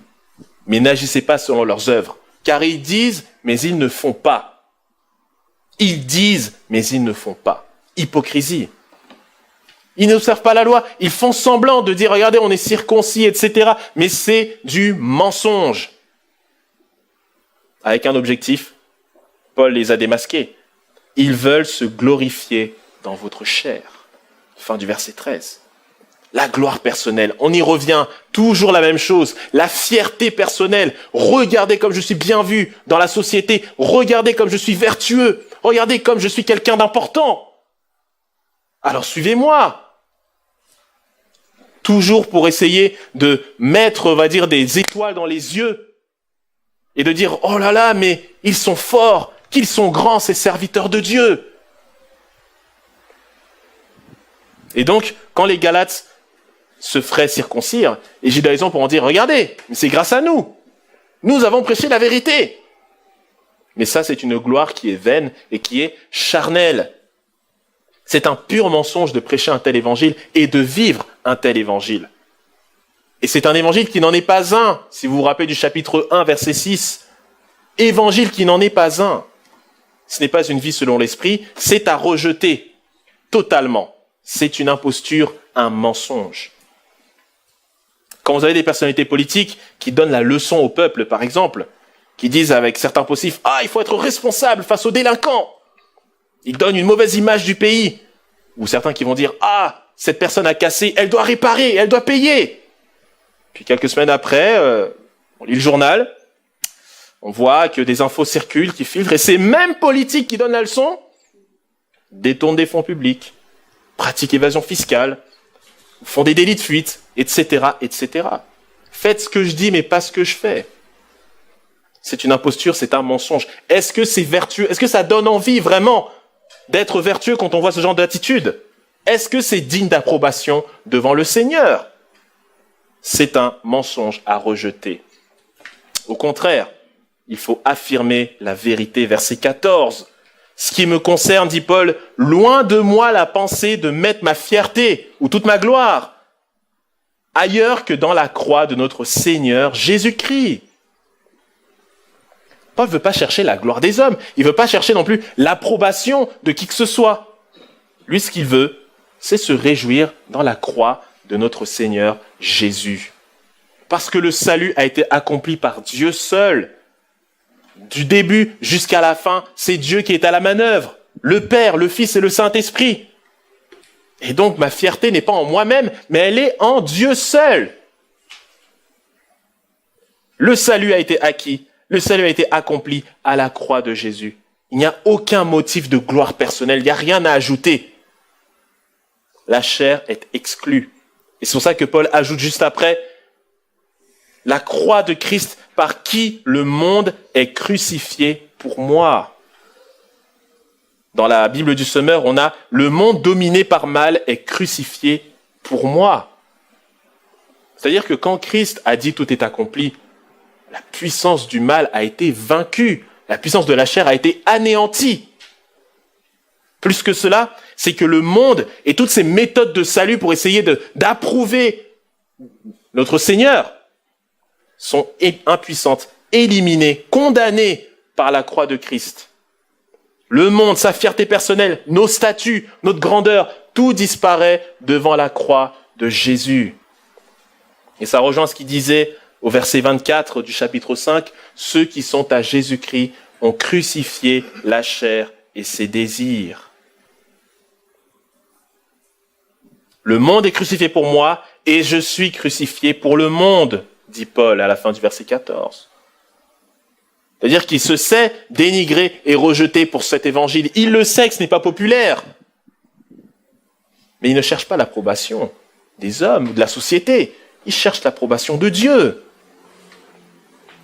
mais n'agissez pas selon leurs œuvres, car ils disent, mais ils ne font pas. Ils disent, mais ils ne font pas. Hypocrisie. Ils n'observent pas la loi, ils font semblant de dire, regardez, on est circoncis, etc. Mais c'est du mensonge. Avec un objectif, Paul les a démasqués. Ils veulent se glorifier dans votre chair. Fin du verset 13. La gloire personnelle, on y revient, toujours la même chose. La fierté personnelle, regardez comme je suis bien vu dans la société, regardez comme je suis vertueux, regardez comme je suis quelqu'un d'important. Alors suivez-moi. Toujours pour essayer de mettre, on va dire, des étoiles dans les yeux et de dire, oh là là, mais ils sont forts, qu'ils sont grands, ces serviteurs de Dieu. Et donc, quand les Galates se feraient circoncire, les judaïsants pourront dire, regardez, mais c'est grâce à nous. Nous avons prêché la vérité. Mais ça, c'est une gloire qui est vaine et qui est charnelle. C'est un pur mensonge de prêcher un tel évangile et de vivre un tel évangile. Et c'est un évangile qui n'en est pas un, si vous vous rappelez du chapitre 1, verset 6. Évangile qui n'en est pas un. Ce n'est pas une vie selon l'esprit, c'est à rejeter totalement. C'est une imposture, un mensonge. Quand vous avez des personnalités politiques qui donnent la leçon au peuple, par exemple, qui disent avec certains possifs, il faut être responsable face aux délinquants. Ils donnent une mauvaise image du pays. Ou certains qui vont dire, cette personne a cassé, elle doit réparer, elle doit payer. Puis quelques semaines après, on lit le journal, on voit que des infos circulent, qui filtrent, et ces mêmes politiques qui donnent la leçon détournent des fonds publics, pratiquent évasion fiscale, font des délits de fuite, etc., etc. Faites ce que je dis, mais pas ce que je fais. C'est une imposture, c'est un mensonge. Est-ce que c'est vertueux? Est-ce que ça donne envie vraiment d'être vertueux quand on voit ce genre d'attitude? Est-ce que c'est digne d'approbation devant le Seigneur? C'est un mensonge à rejeter. Au contraire, il faut affirmer la vérité. Verset 14. Ce qui me concerne, dit Paul, loin de moi la pensée de mettre ma fierté ou toute ma gloire ailleurs que dans la croix de notre Seigneur Jésus-Christ. Paul ne veut pas chercher la gloire des hommes. Il ne veut pas chercher non plus l'approbation de qui que ce soit. Lui, ce qu'il veut, c'est se réjouir dans la croix de notre Seigneur Jésus. Parce que le salut a été accompli par Dieu seul. Du début jusqu'à la fin, c'est Dieu qui est à la manœuvre. Le Père, le Fils et le Saint-Esprit. Et donc, ma fierté n'est pas en moi-même, mais elle est en Dieu seul. Le salut a été acquis. Le salut a été accompli à la croix de Jésus. Il n'y a aucun motif de gloire personnelle. Il n'y a rien à ajouter. La chair est exclue. Et c'est pour ça que Paul ajoute juste après, la croix de Christ par qui le monde est crucifié pour moi. Dans la Bible du Semeur, on a « le monde dominé par mal est crucifié pour moi ». C'est-à-dire que quand Christ a dit « tout est accompli », la puissance du mal a été vaincue, la puissance de la chair a été anéantie. Plus que cela, c'est que le monde et toutes ces méthodes de salut pour essayer d'approuver notre Seigneur sont impuissantes, éliminées, condamnées par la croix de Christ. Le monde, sa fierté personnelle, nos statuts, notre grandeur, tout disparaît devant la croix de Jésus. Et ça rejoint ce qu'il disait au verset 24 du chapitre 5, « Ceux qui sont à Jésus-Christ ont crucifié la chair et ses désirs. » Le monde est crucifié pour moi et je suis crucifié pour le monde, dit Paul à la fin du verset 14. C'est-à-dire qu'il se sait dénigré et rejeté pour cet évangile. Il le sait que ce n'est pas populaire. Mais il ne cherche pas l'approbation des hommes ou de la société. Il cherche l'approbation de Dieu.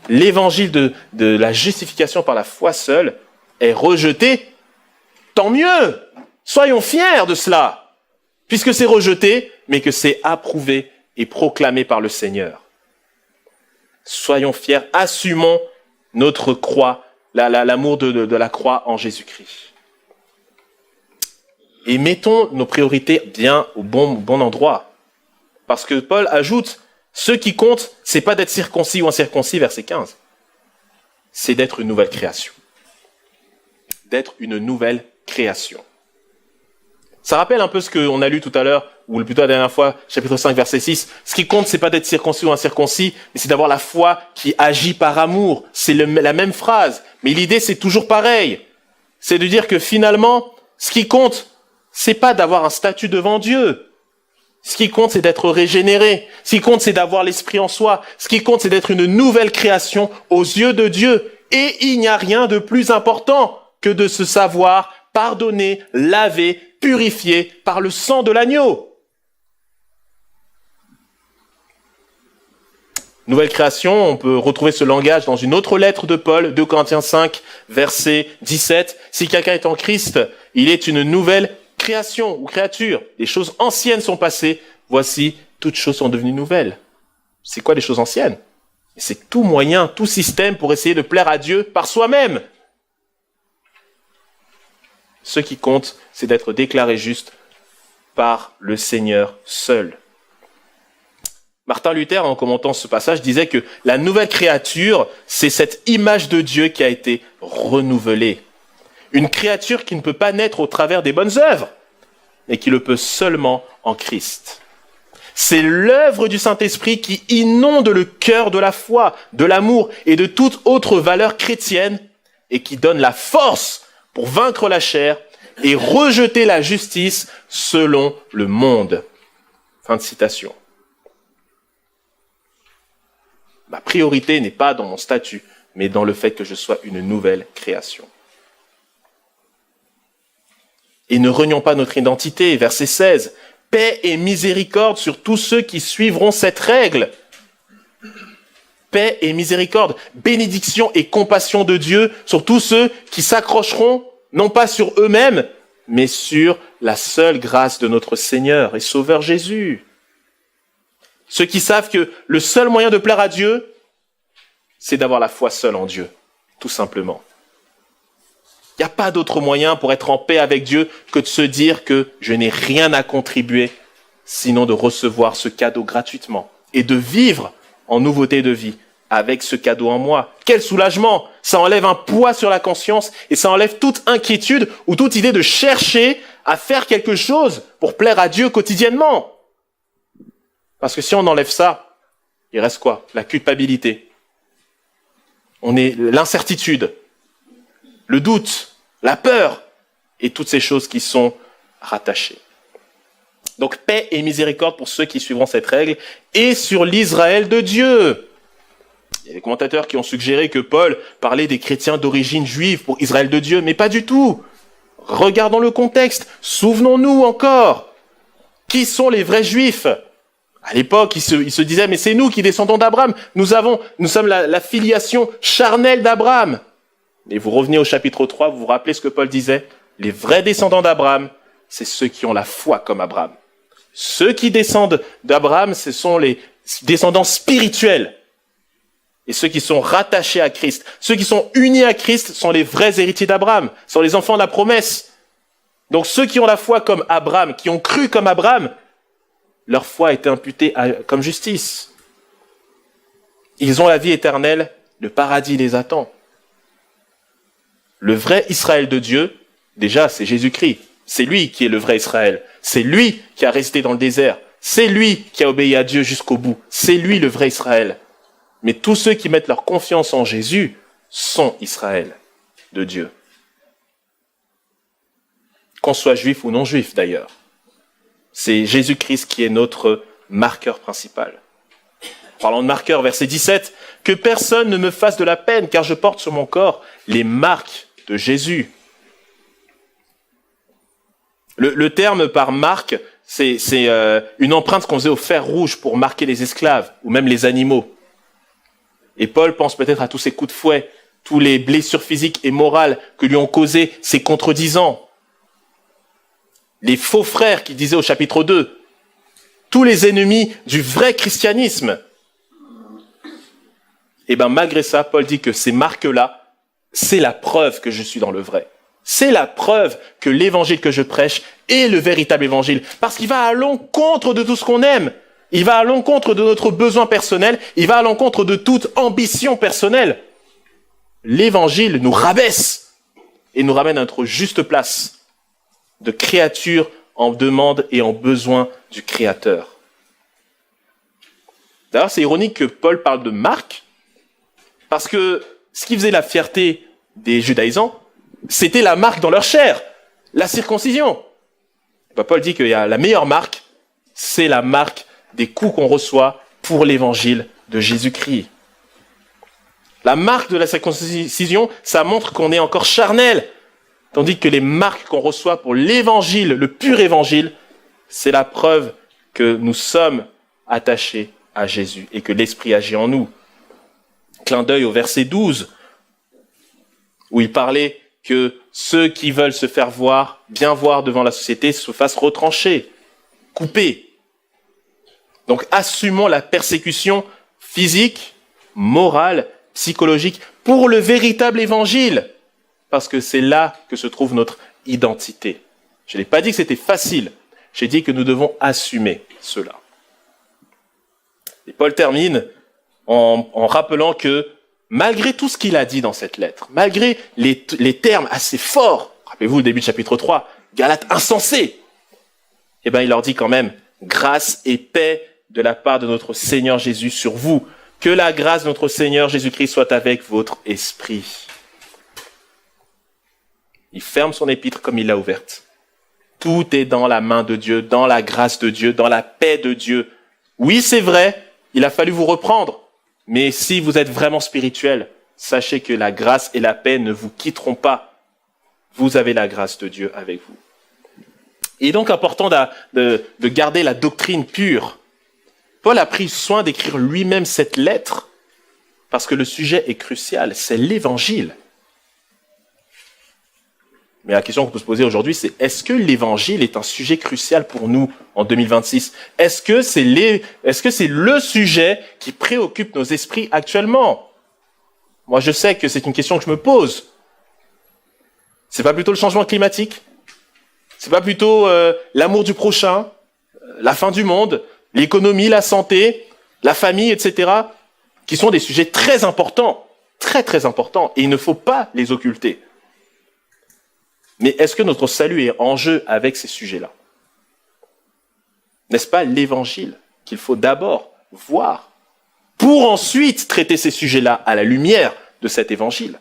L'évangile de la justification par la foi seule est rejeté. Tant mieux. Soyons fiers de cela. Puisque c'est rejeté, mais que c'est approuvé et proclamé par le Seigneur. Soyons fiers, assumons notre croix, l'amour de la croix en Jésus-Christ. Et mettons nos priorités bien au bon endroit. Parce que Paul ajoute, ce qui compte, c'est pas d'être circoncis ou incirconcis, verset 15. C'est d'être une nouvelle création. D'être une nouvelle création. Ça rappelle un peu ce qu'on a lu tout à l'heure, ou plutôt la dernière fois, chapitre 5, verset 6. Ce qui compte, c'est pas d'être circoncis ou incirconcis, mais c'est d'avoir la foi qui agit par amour. C'est la même phrase, mais l'idée, c'est toujours pareil. C'est de dire que finalement, ce qui compte, c'est pas d'avoir un statut devant Dieu. Ce qui compte, c'est d'être régénéré. Ce qui compte, c'est d'avoir l'esprit en soi. Ce qui compte, c'est d'être une nouvelle création aux yeux de Dieu. Et il n'y a rien de plus important que de se savoir pardonné, lavé, purifié par le sang de l'agneau. Nouvelle création, on peut retrouver ce langage dans une autre lettre de Paul, 2 Corinthiens 5, verset 17. Si quelqu'un est en Christ, il est une nouvelle création ou créature. Les choses anciennes sont passées, voici, toutes choses sont devenues nouvelles. C'est quoi les choses anciennes? C'est tout moyen, tout système pour essayer de plaire à Dieu par soi-même. Ce qui compte, c'est d'être déclaré juste par le Seigneur seul. Martin Luther, en commentant ce passage, disait que la nouvelle créature, c'est cette image de Dieu qui a été renouvelée. Une créature qui ne peut pas naître au travers des bonnes œuvres, mais qui le peut seulement en Christ. C'est l'œuvre du Saint-Esprit qui inonde le cœur de la foi, de l'amour et de toute autre valeur chrétienne et qui donne la force pour vaincre la chair et rejeter la justice selon le monde. Fin de citation. Ma priorité n'est pas dans mon statut, mais dans le fait que je sois une nouvelle création. Et ne renions pas notre identité. Verset 16. Paix et miséricorde sur tous ceux qui suivront cette règle. Paix et miséricorde, bénédiction et compassion de Dieu sur tous ceux qui s'accrocheront, non pas sur eux-mêmes, mais sur la seule grâce de notre Seigneur et Sauveur Jésus. Ceux qui savent que le seul moyen de plaire à Dieu, c'est d'avoir la foi seule en Dieu, tout simplement. Il n'y a pas d'autre moyen pour être en paix avec Dieu que de se dire que je n'ai rien à contribuer, sinon de recevoir ce cadeau gratuitement et de vivre en nouveauté de vie avec ce cadeau en moi. Quel soulagement! Ça enlève un poids sur la conscience et ça enlève toute inquiétude ou toute idée de chercher à faire quelque chose pour plaire à Dieu quotidiennement. Parce que si on enlève ça, il reste quoi? La culpabilité. On est l'incertitude, le doute, la peur et toutes ces choses qui sont rattachées. Donc paix et miséricorde pour ceux qui suivront cette règle et sur l'Israël de Dieu. Il y a des commentateurs qui ont suggéré que Paul parlait des chrétiens d'origine juive pour Israël de Dieu, mais pas du tout. Regardons le contexte, souvenons-nous encore. Qui sont les vrais juifs? À l'époque, ils se disaient, mais c'est nous qui descendons d'Abraham. Nous sommes la filiation charnelle d'Abraham. Et vous revenez au chapitre 3, vous vous rappelez ce que Paul disait? Les vrais descendants d'Abraham, c'est ceux qui ont la foi comme Abraham. Ceux qui descendent d'Abraham, ce sont les descendants spirituels. Et ceux qui sont rattachés à Christ, ceux qui sont unis à Christ sont les vrais héritiers d'Abraham, sont les enfants de la promesse. Donc ceux qui ont la foi comme Abraham, qui ont cru comme Abraham, leur foi est imputée comme justice. Ils ont la vie éternelle, le paradis les attend. Le vrai Israël de Dieu, déjà, c'est Jésus-Christ. C'est lui qui est le vrai Israël. C'est lui qui a résisté dans le désert. C'est lui qui a obéi à Dieu jusqu'au bout. C'est lui le vrai Israël. Mais tous ceux qui mettent leur confiance en Jésus sont Israël de Dieu. Qu'on soit juif ou non juif d'ailleurs. C'est Jésus-Christ qui est notre marqueur principal. Parlons de marqueur, verset 17. « Que personne ne me fasse de la peine, car je porte sur mon corps les marques de Jésus. » Le terme par marque, c'est une empreinte qu'on faisait au fer rouge pour marquer les esclaves ou même les animaux. Et Paul pense peut-être à tous ces coups de fouet, tous les blessures physiques et morales que lui ont causés ces contredisants. Les faux frères qui disaient au chapitre 2, tous les ennemis du vrai christianisme. Et bien malgré ça, Paul dit que ces marques-là, c'est la preuve que je suis dans le vrai. C'est la preuve que l'évangile que je prêche est le véritable évangile. Parce qu'il va à l'encontre de tout ce qu'on aime. Il va à l'encontre de notre besoin personnel. Il va à l'encontre de toute ambition personnelle. L'évangile nous rabaisse et nous ramène à notre juste place de créature en demande et en besoin du Créateur. D'ailleurs, c'est ironique que Paul parle de marque, parce que ce qui faisait la fierté des judaïsants, c'était la marque dans leur chair, la circoncision. Paul dit qu'il y a la meilleure marque, c'est la marque des coups qu'on reçoit pour l'évangile de Jésus-Christ. La marque de la circoncision, ça montre qu'on est encore charnel, tandis que les marques qu'on reçoit pour l'évangile, le pur évangile, c'est la preuve que nous sommes attachés à Jésus et que l'Esprit agit en nous. Clin d'œil au verset 12, où il parlait que ceux qui veulent se faire voir, bien voir devant la société, se fassent retrancher, couper. Donc assumons la persécution physique, morale, psychologique pour le véritable évangile, parce que c'est là que se trouve notre identité. Je n'ai pas dit que c'était facile, j'ai dit que nous devons assumer cela. Et Paul termine en rappelant que malgré tout ce qu'il a dit dans cette lettre, malgré les termes assez forts, rappelez-vous le début de chapitre 3, Galates insensés, eh bien il leur dit quand même grâce et paix de la part de notre Seigneur Jésus sur vous. Que la grâce de notre Seigneur Jésus-Christ soit avec votre esprit. Il ferme son épître comme il l'a ouverte. Tout est dans la main de Dieu, dans la grâce de Dieu, dans la paix de Dieu. Oui, c'est vrai, il a fallu vous reprendre. Mais si vous êtes vraiment spirituel, sachez que la grâce et la paix ne vous quitteront pas. Vous avez la grâce de Dieu avec vous. Il est donc important de garder la doctrine pure. Paul a pris soin d'écrire lui-même cette lettre parce que le sujet est crucial, c'est l'évangile. Mais la question qu'on peut se poser aujourd'hui, c'est est-ce que l'évangile est un sujet crucial pour nous en 2026 ? Est-ce que c'est le sujet qui préoccupe nos esprits actuellement ? Moi, je sais que c'est une question que je me pose. C'est pas plutôt le changement climatique ? C'est pas plutôt l'amour du prochain, la fin du monde, l'économie, la santé, la famille, etc., qui sont des sujets très importants, très très importants, et il ne faut pas les occulter. Mais est-ce que notre salut est en jeu avec ces sujets-là ? N'est-ce pas l'évangile qu'il faut d'abord voir pour ensuite traiter ces sujets-là à la lumière de cet évangile ?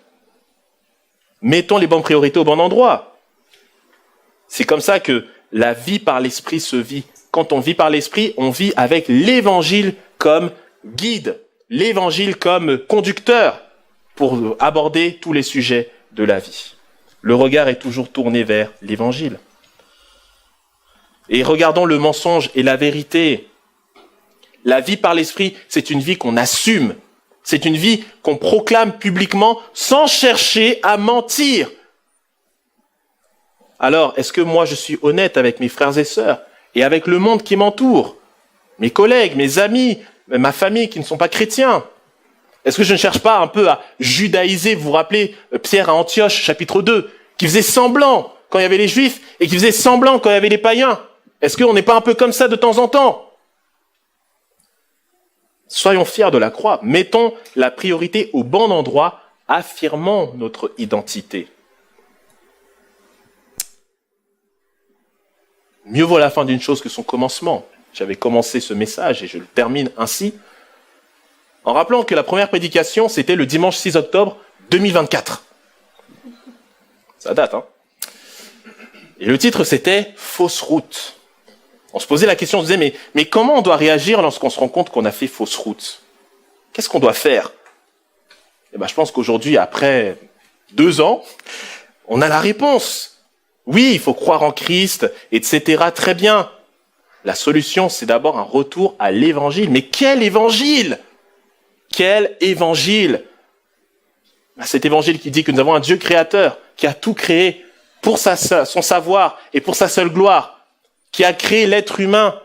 Mettons les bonnes priorités au bon endroit. C'est comme ça que la vie par l'esprit se vit. Quand on vit par l'esprit, on vit avec l'évangile comme guide, l'évangile comme conducteur pour aborder tous les sujets de la vie. Le regard est toujours tourné vers l'évangile. Et regardons le mensonge et la vérité. La vie par l'esprit, c'est une vie qu'on assume. C'est une vie qu'on proclame publiquement sans chercher à mentir. Alors, est-ce que moi je suis honnête avec mes frères et sœurs et avec le monde qui m'entoure, mes collègues, mes amis, ma famille qui ne sont pas chrétiens? Est-ce que je ne cherche pas un peu à judaïser? Vous vous rappelez Pierre à Antioche, chapitre 2, qui faisait semblant quand il y avait les Juifs et qui faisait semblant quand il y avait les païens. Est-ce qu'on n'est pas un peu comme ça de temps en temps? Soyons fiers de la croix. Mettons la priorité au bon endroit. Affirmons notre identité. Mieux vaut la fin d'une chose que son commencement. J'avais commencé ce message et je le termine ainsi, en rappelant que la première prédication, c'était le dimanche 6 octobre 2024. Ça date, hein? Et le titre, c'était « Fausse route ». On se posait la question, on se disait, mais comment on doit réagir lorsqu'on se rend compte qu'on a fait fausse route? Qu'est-ce qu'on doit faire? Eh ben, je pense qu'aujourd'hui, après 2 ans, on a la réponse. Oui, il faut croire en Christ, etc. Très bien. La solution, c'est d'abord un retour à l'évangile. Mais quel évangile? Quel évangile? Cet évangile qui dit que nous avons un Dieu créateur, qui a tout créé pour son savoir et pour sa seule gloire, qui a créé l'être humain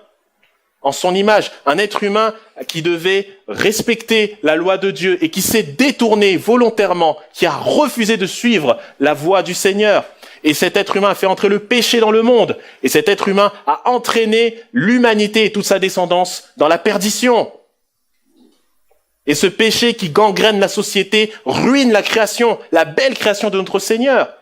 en son image, un être humain qui devait respecter la loi de Dieu et qui s'est détourné volontairement, qui a refusé de suivre la voie du Seigneur. Et cet être humain a fait entrer le péché dans le monde. Et cet être humain a entraîné l'humanité et toute sa descendance dans la perdition. Et ce péché qui gangrène la société ruine la création, la belle création de notre Seigneur.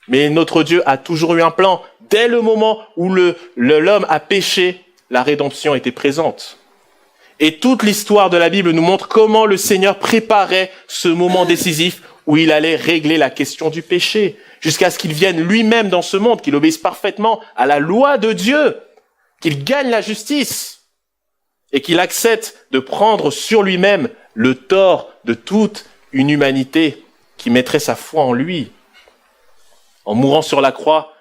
Mais notre Dieu a toujours eu un plan. Dès le moment où l'homme a péché, la rédemption était présente. Et toute l'histoire de la Bible nous montre comment le Seigneur préparait ce moment décisif où il allait régler la question du péché, jusqu'à ce qu'il vienne lui-même dans ce monde, qu'il obéisse parfaitement à la loi de Dieu, qu'il gagne la justice et qu'il accepte de prendre sur lui-même le tort de toute une humanité qui mettrait sa foi en lui. En mourant sur la croix,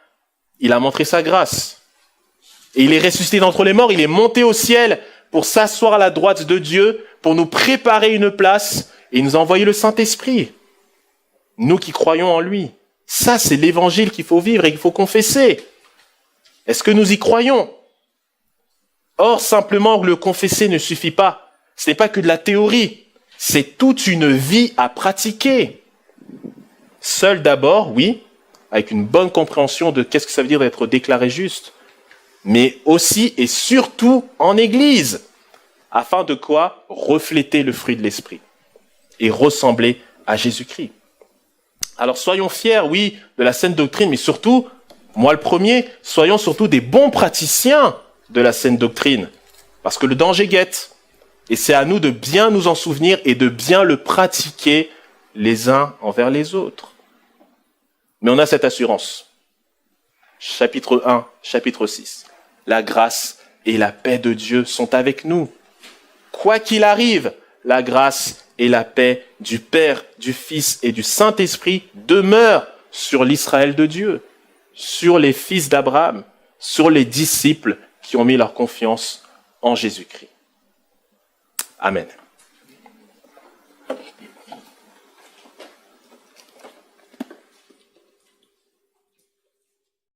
il a montré sa grâce. Et il est ressuscité d'entre les morts, il est monté au ciel pour s'asseoir à la droite de Dieu, pour nous préparer une place et nous envoyer le Saint-Esprit. Nous qui croyons en lui. Ça, c'est l'évangile qu'il faut vivre et qu'il faut confesser. Est-ce que nous y croyons? Or, simplement le confesser ne suffit pas. Ce n'est pas que de la théorie. C'est toute une vie à pratiquer. Seul d'abord, oui, avec une bonne compréhension de qu'est-ce que ça veut dire d'être déclaré juste, mais aussi et surtout en Église, afin de quoi? Refléter le fruit de l'Esprit et ressembler à Jésus-Christ. Alors soyons fiers, oui, de la saine doctrine, mais surtout, moi le premier, soyons surtout des bons praticiens de la saine doctrine, parce que le danger guette, et c'est à nous de bien nous en souvenir et de bien le pratiquer les uns envers les autres. Mais on a cette assurance. Chapitre 1, chapitre 6. La grâce et la paix de Dieu sont avec nous. Quoi qu'il arrive, la grâce et la paix du Père, du Fils et du Saint-Esprit demeurent sur l'Israël de Dieu, sur les fils d'Abraham, sur les disciples qui ont mis leur confiance en Jésus-Christ. Amen.